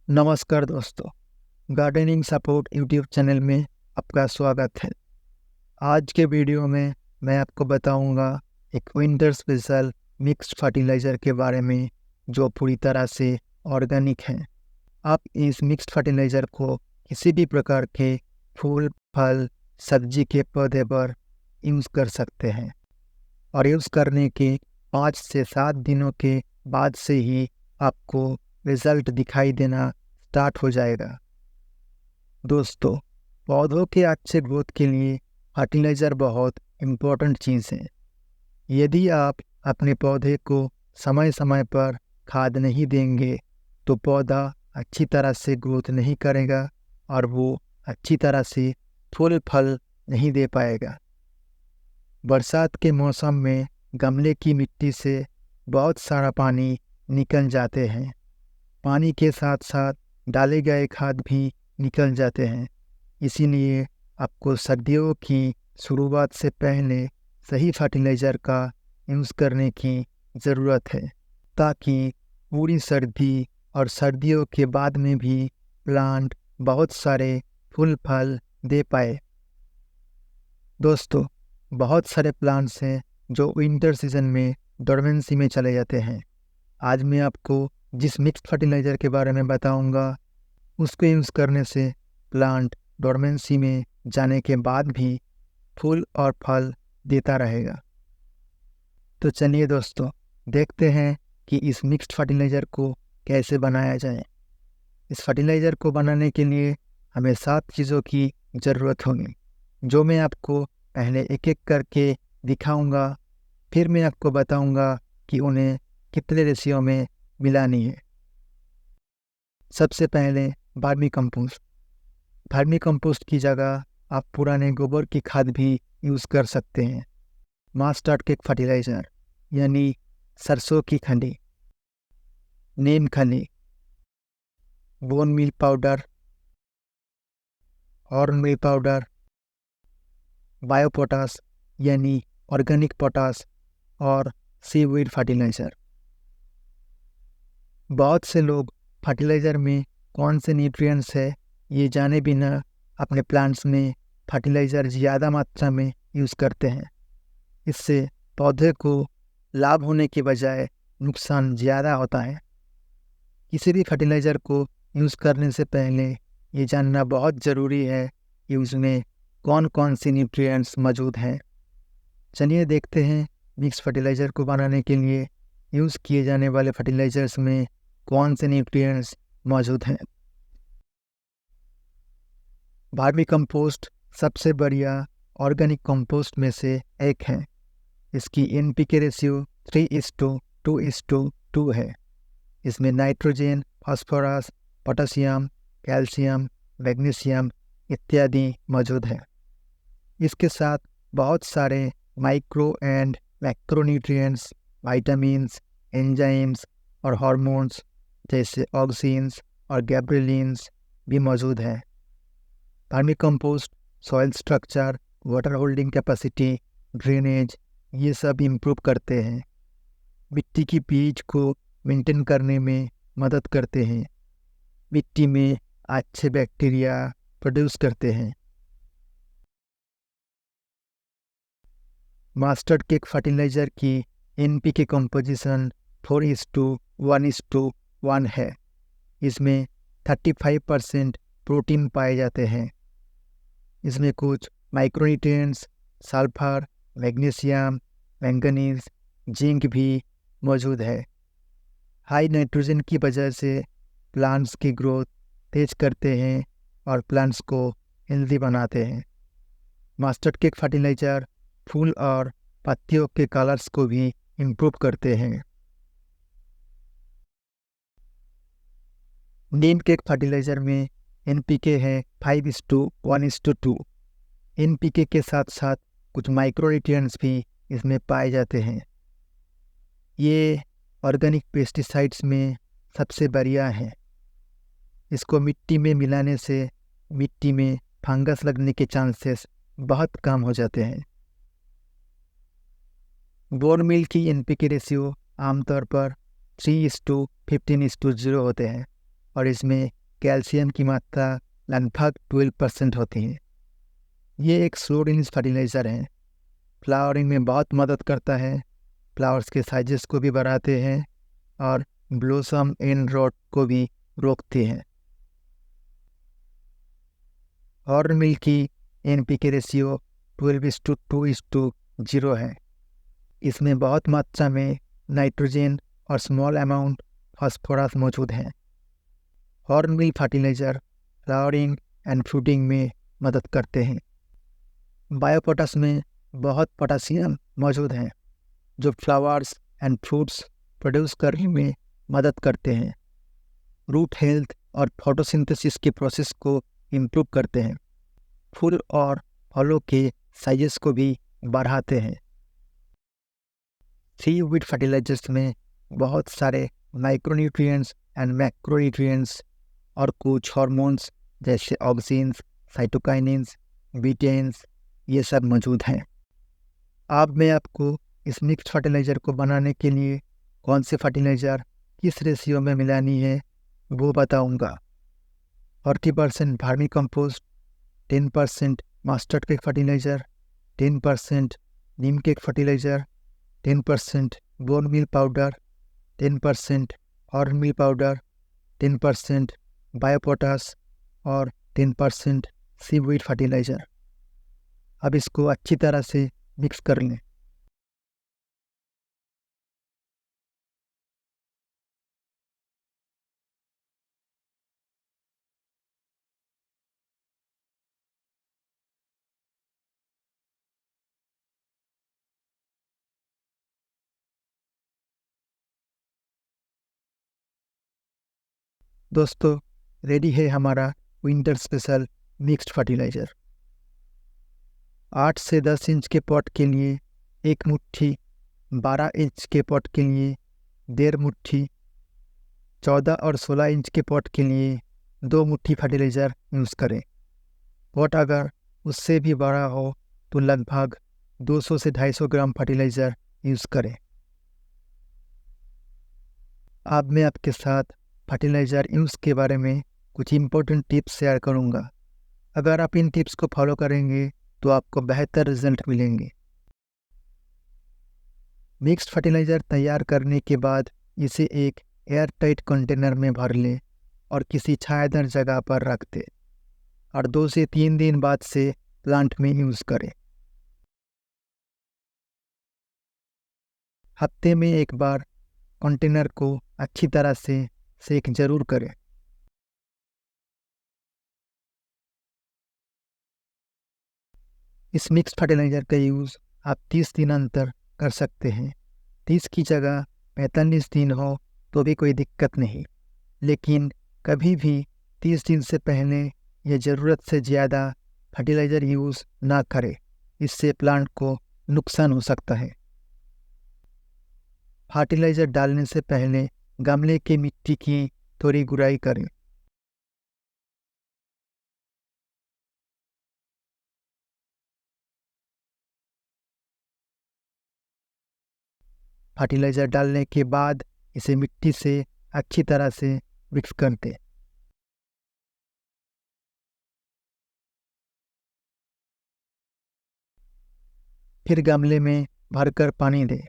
नमस्कार दोस्तों, gardening support YouTube channel में आपका स्वागत है। आज के वीडियो में मैं आपको बताऊंगा एक विंटर स्पेशल मिक्स्ड फर्टिलाइज़र के बारे में जो पूरी तरह से ऑर्गेनिक है। आप इस मिक्स्ड फर्टिलाइज़र को किसी भी प्रकार के फूल, फल, सब्जी के पौधे पर यूज़ कर सकते हैं और यूज़ करने के 5 से 7 दिनों के बाद से ही आपको रिज़ल्ट दिखाई देना स्टार्ट हो जाएगा। दोस्तों, पौधों के अच्छे ग्रोथ के लिए फर्टिलाइज़र बहुत इम्पोर्टेंट चीज़ है। यदि आप अपने पौधे को समय समय पर खाद नहीं देंगे तो पौधा अच्छी तरह से ग्रोथ नहीं करेगा और वो अच्छी तरह से फूल फल नहीं दे पाएगा। बरसात के मौसम में गमले की मिट्टी से बहुत सारा पानी निकल जाते हैं। पानी के साथ साथ डाले गए खाद भी निकल जाते हैं। इसीलिए आपको सर्दियों की शुरुआत से पहले सही फर्टिलाइज़र का यूज़ करने की ज़रूरत है ताकि पूरी सर्दी और सर्दियों के बाद में भी प्लांट बहुत सारे फूल फल दे पाए। दोस्तों, बहुत सारे प्लांट्स हैं जो विंटर सीजन में डोरमेंसी में चले जाते हैं। आज मैं आपको जिस मिक्स्ड फर्टिलाइज़र के बारे में बताऊंगा, उसको यूज़ करने से प्लांट डोरमेंसी में जाने के बाद भी फूल और फल देता रहेगा। तो चलिए दोस्तों, देखते हैं कि इस मिक्स्ड फर्टिलाइज़र को कैसे बनाया जाए। इस फर्टिलाइज़र को बनाने के लिए हमें 7 चीज़ों की ज़रूरत होगी, जो मैं आपको पहले एक एक करके दिखाऊंगा। फिर मैं आपको बताऊंगा कि उन्हें कितने रेशियो में मिलानी है। सबसे पहले वर्मी कंपोस्ट। वर्मी कंपोस्ट की जगह आप पुराने गोबर की खाद भी यूज़ कर सकते हैं। मस्टर्ड केक फर्टिलाइज़र यानी सरसों की खली, नीम खली, bone meal powder, horn meal powder, बायोपोटास यानी ऑर्गेनिक पोटास और सीवीड फर्टिलाइज़र। बहुत से लोग फर्टिलाइज़र में कौन से न्यूट्रिएंट्स है ये जाने बिना अपने प्लांट्स में फर्टिलाइज़र ज़्यादा मात्रा में यूज़ करते हैं। इससे पौधे को लाभ होने के बजाय नुकसान ज़्यादा होता है। किसी भी फर्टिलाइज़र को यूज़ करने से पहले ये जानना बहुत ज़रूरी है कि उसमें कौन कौन सी न्यूट्रिएंट्स मौजूद हैं। चलिए देखते हैं मिक्स फर्टिलाइज़र को बनाने के लिए यूज़ किए जाने वाले फर्टिलाइज़र्स में कौन से न्यूट्रिएंट्स मौजूद हैं। वर्मी कंपोस्ट सबसे बढ़िया ऑर्गेनिक कंपोस्ट में से एक है। इसकी एनपीके रेशियो 3:2:2 है। इसमें nitrogen, phosphorus, potassium, calcium, magnesium इत्यादि मौजूद है। इसके साथ बहुत सारे micro and macronutrients, vitamins, enzymes और हार्मोन्स जैसे ऑक्सीन्स और गैब्रेलिन्स भी मौजूद हैं। Vermi compost soil structure, water holding capacity, drainage ये सब इम्प्रूव करते हैं। मिट्टी की पीएच को मेंटेन करने में मदद करते हैं। मिट्टी में अच्छे बैक्टीरिया प्रोड्यूस करते हैं। मस्टर्ड केक फर्टिलाइज़र की एनपीके कंपोजिशन 4:1:1 है। इसमें 35% प्रोटीन पाए जाते हैं। इसमें कुछ micronutrients, sulphur, magnesium, manganese, zinc भी मौजूद है। हाई नाइट्रोजन की वजह से प्लांट्स की ग्रोथ तेज करते हैं और प्लांट्स को हेल्दी बनाते हैं। मस्टर्ड केक फर्टिलाइज़र फूल और पत्तियों के कलर्स को भी इम्प्रूव करते हैं। नीम केक फर्टिलाइज़र में एनपीके है 5:1:2। एनपीके के साथ साथ कुछ माइक्रोन्यूट्रिएंट्स भी इसमें पाए जाते हैं। ये ऑर्गेनिक पेस्टिसाइड्स में सबसे बढ़िया है। इसको मिट्टी में मिलाने से मिट्टी में फंगस लगने के चांसेस बहुत कम हो जाते हैं। बोन मील की एनपीके रेशियो आमतौर पर 3:15:0 होते हैं। और इसमें कैल्शियम की मात्रा लगभग 12% होती है। ये एक स्लो रिलीज फर्टिलाइज़र है। फ्लावरिंग में बहुत मदद करता है, फ्लावर्स के साइजेस को भी बढ़ाते हैं और ब्लॉसम एंड रॉट को भी रोकते हैं। हॉर्न मिल की NPK रेशियो 12:2:0 है। इसमें बहुत मात्रा में नाइट्रोजन और स्मॉल अमाउंट फास्फोरस मौजूद है। Horn mill fertiliser flowering and fruiting में मदद करते हैं। बायोपोटास में बहुत पोटासियम मौजूद है जो फ्लावर्स एंड फ्रूट्स प्रोड्यूस करने में मदद करते हैं। रूट हेल्थ और फोटोसिंथेसिस के प्रोसेस को इम्प्रूव करते हैं। फूल और फलों के साइजेस को भी बढ़ाते हैं। सीवीड फर्टिलाइजर्स में बहुत सारे माइक्रोन्यूट्रिएंट्स एंड मैक्रोन्यूट्रिएंट्स और कुछ हार्मोन्स जैसे ऑक्सिन्स, साइटोकाइनिन्स, बीटेन्स ये सब मौजूद हैं। अब मैं आपको इस मिक्स फर्टिलाइज़र को बनाने के लिए कौन से फर्टिलाइज़र किस रेशियो में मिलानी है वो बताऊंगा। 40% vermicompost, 10% mustard cake fertiliser, 10% neem cake fertiliser, 10% bone meal powder, 10% horn meal powder, 10% biopotash और 10% सीवीड फर्टिलाइज़र। अब इसको अच्छी तरह से मिक्स कर लें। दोस्तों, रेडी है हमारा विंटर स्पेशल मिक्स्ड फर्टिलाइज़र। 8 से 10 इंच के पॉट के लिए 1 मुट्ठी, 12 इंच के पॉट के लिए 1.5 मुट्ठी, 14 और 16 इंच के पॉट के लिए 2 मुट्ठी फर्टिलाइज़र यूज़ करें। पॉट अगर उससे भी बड़ा हो तो लगभग 200 से 250 ग्राम फर्टिलाइज़र यूज़ करें। अब मैं आपके साथ फर्टिलाइज़र यूज़ के बारे में कुछ इम्पोर्टेंट टिप्स शेयर करूँगा। अगर आप इन टिप्स को फॉलो करेंगे तो आपको बेहतर रिजल्ट मिलेंगे। मिक्स्ड फर्टिलाइज़र तैयार करने के बाद इसे एक एयर टाइट कंटेनर में भर लें और किसी छायादार जगह पर रख दें और 2 से 3 दिन बाद से प्लांट में यूज़ करें। हफ्ते में एक बार कंटेनर को अच्छी तरह से सेक जरूर करें। इस मिक्स फर्टिलाइज़र का यूज़ आप 30 दिन अंतर कर सकते हैं। 30 की जगह 45 दिन हो तो भी कोई दिक्कत नहीं, लेकिन कभी भी 30 दिन से पहले या ज़रूरत से ज़्यादा फर्टिलाइज़र यूज़ ना करें, इससे प्लांट को नुकसान हो सकता है। फर्टिलाइज़र डालने से पहले गमले की मिट्टी की थोड़ी गुड़ाई करें। फर्टिलाइज़र डालने के बाद इसे मिट्टी से अच्छी तरह से मिक्स कर दें। फिर गमले में भरकर पानी दें।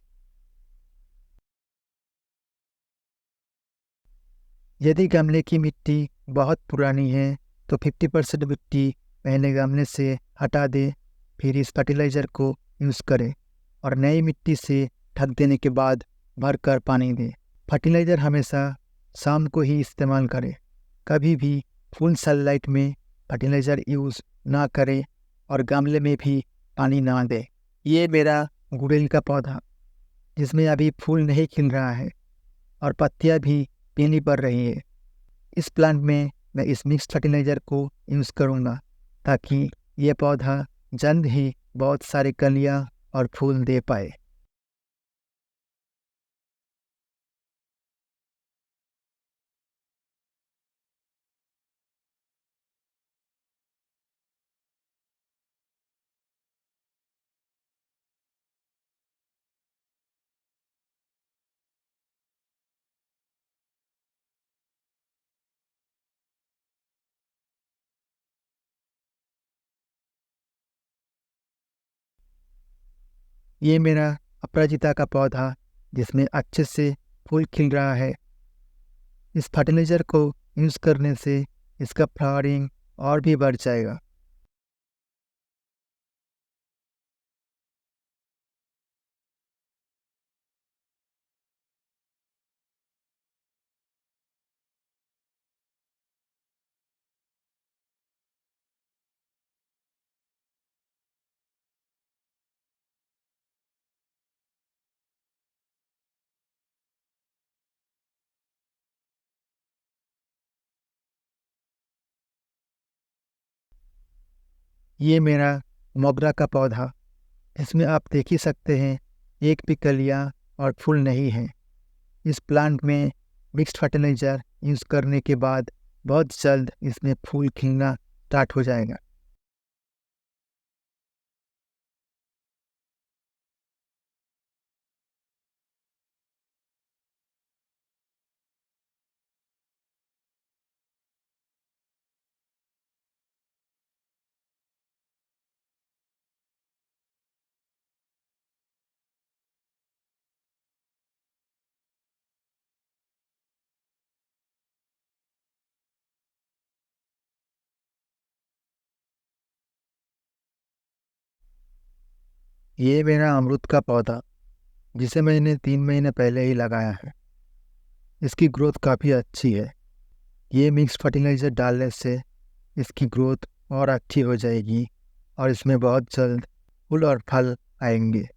यदि गमले की मिट्टी बहुत पुरानी है तो 50% मिट्टी पहले गमले से हटा दें, फिर इस फर्टिलाइज़र को यूज़ करें और नई मिट्टी से ढक देने के बाद भरकर पानी दें। फर्टिलाइज़र हमेशा शाम को ही इस्तेमाल करें। कभी भी फुल सनलाइट में फर्टिलाइज़र यूज़ ना करें और गमले में भी पानी ना दें। ये मेरा गुड़ैल का पौधा जिसमें अभी फूल नहीं खिल रहा है और पत्तियां भी पीली पड़ रही है। इस प्लांट में मैं इस मिक्स फर्टिलाइज़र को यूज़ करूँगा ताकि ये पौधा जल्द ही बहुत सारे कलियाँ और फूल दे पाए। ये मेरा अपराजिता का पौधा जिसमें अच्छे से फूल खिल रहा है। इस फर्टिलाइज़र को यूज़ करने से इसका फ्लावरिंग और भी बढ़ जाएगा। ये मेरा मोगरा का पौधा, इसमें आप देख ही सकते हैं एक भी कलियाँ और फूल नहीं हैं। इस प्लांट में मिक्स्ड फर्टिलाइज़र यूज़ करने के बाद बहुत जल्द इसमें फूल खिलना स्टार्ट हो जाएगा। ये मेरा अमरूद का पौधा जिसे मैंने 3 महीने पहले ही लगाया है। इसकी ग्रोथ काफ़ी अच्छी है। ये मिक्स फर्टिलाइज़र डालने से इसकी ग्रोथ और अच्छी हो जाएगी और इसमें बहुत जल्द फूल और फल आएंगे।